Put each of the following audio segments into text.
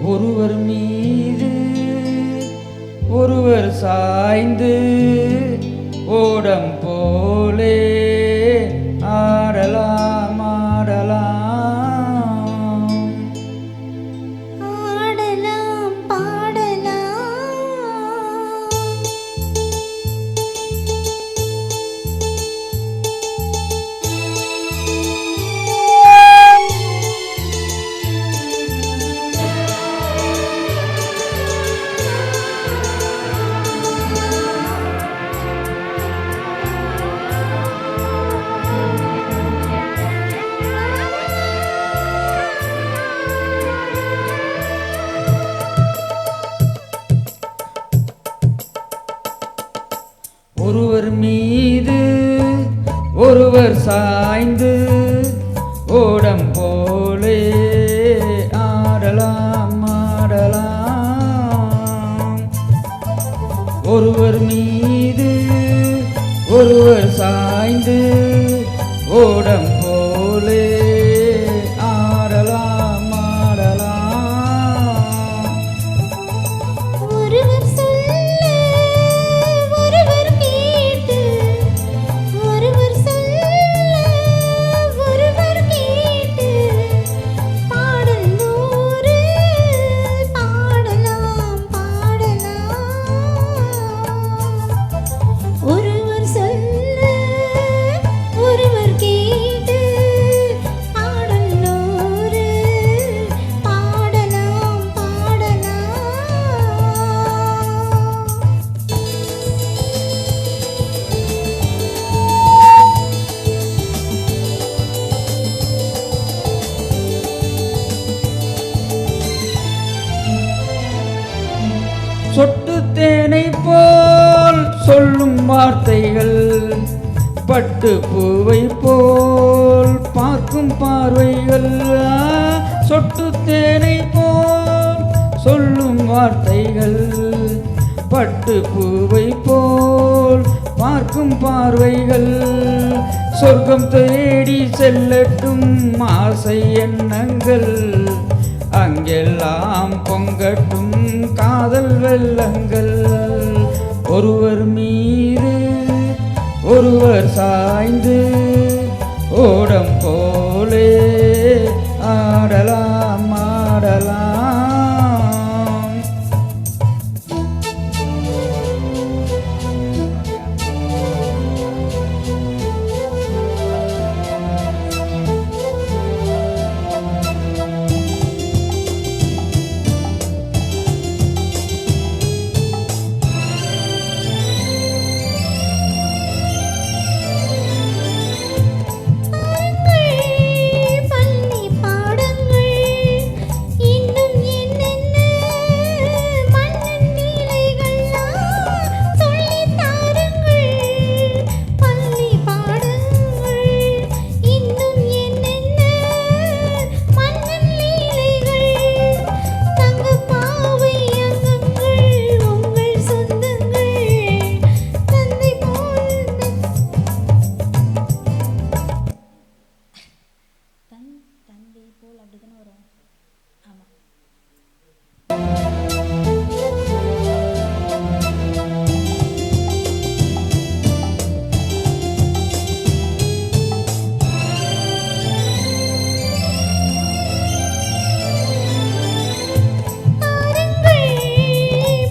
ஒருவர் மீது ஒருவர் சாய்ந்து ஓடம் போலே ஆடலாம் ஆடலாம் ஆடலாம் பாடலாம். ஒருவர் மீது ஒருவர் சாய்ந்து ஓடம் போலே ஆடலாம் ஆடலாம். ஒருவர் மீது ஒருவர் சாய்ந்து ஓடம் போலே ஆடலாம் ஆடலாம். ஒருவர் சொல்ல ஒருவர் கேட்டு, ஒருவர் சொல்ல ஒருவர் கேட்டு, பாடல் நூறு பாடலாம் பாடலாம். ஒருவர் சொல்ல ஒருவர் கேட்டு, பாடல் நூறு பாடலாம் பாடலாம். சொட்டு தேனை போல் சொல்லும் வார்த்தைகள், பட்டு பூவை போல் பார்க்கும் பார்வைகள். சொட்டு தேனை போல் சொல்லும் வார்த்தைகள், பட்டு பூவை போல் பார்க்கும் பார்வைகள். சொர்க்கம் தேடி செல்லட்டும் ஆசை எண்ணங்கள், அங்கெல்லாம் பொங்கட்டும் காதல் வெள்ளங்கள். ஒருவர் மீது ஒருவர் சாய்ந்து ஓடம் போலே ஆடலாம் ஆடலாம். பள்ளி பாடங்கள் இன்னும் என்னென்ன மன்னன் லீலைகள்லாம் சொல்லித் தாருங்கள். பள்ளி பாடங்கள் இன்னும் என்னென்ன மன்னன் லீலைகள். தங்கப்பாவை அங்கங்கள் உங்கள் சொந்தங்கள், தந்தை போல் தந்தை போல் அப்படிதானே வரும். ஆமாம்.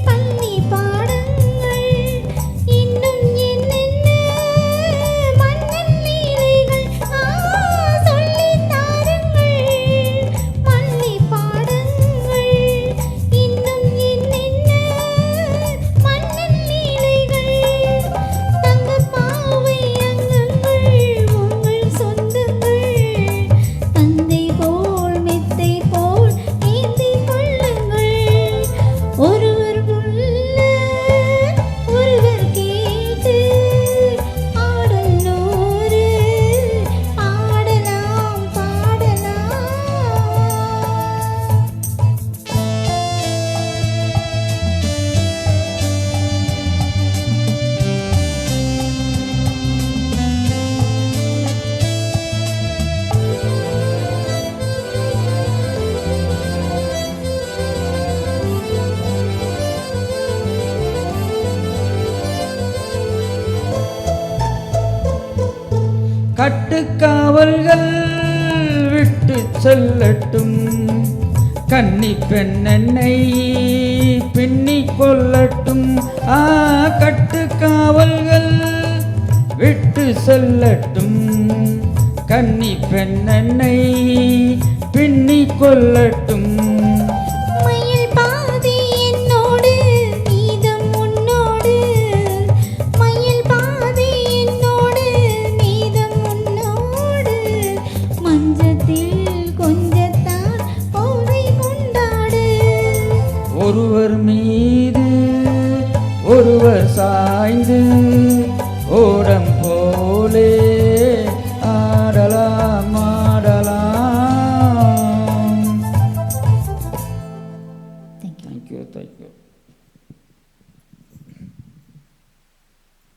பள்ளி பாடங்கள் இன்னும் என்னென்ன மன்னன் லீலைகள் சொல்லித் தாருங்கள். கட்டுக்காவல்கள் விட்டு செல்லட்டும், கன்னி பெண்ணை பின்னி கொள்ளட்டும். கட்டுக்காவல்கள் விட்டு செல்லட்டும், கன்னி பெண்ணை பின்னி கொள்ளட்டும். மயில் பாதி என்னோடு மீதம் உன்னோடு, மயில் பாதி என்னோடு மீதம் உன்னோடு, மஞ்சத்தில் கொஞ்சத்தான் போதை கொண்டாடு. ஒருவர் மீது ஒருவர் சாய்ந்து ஓடம் போலே ஆடலாம் ஆடலாம். Thank you. தேங்க்யூ.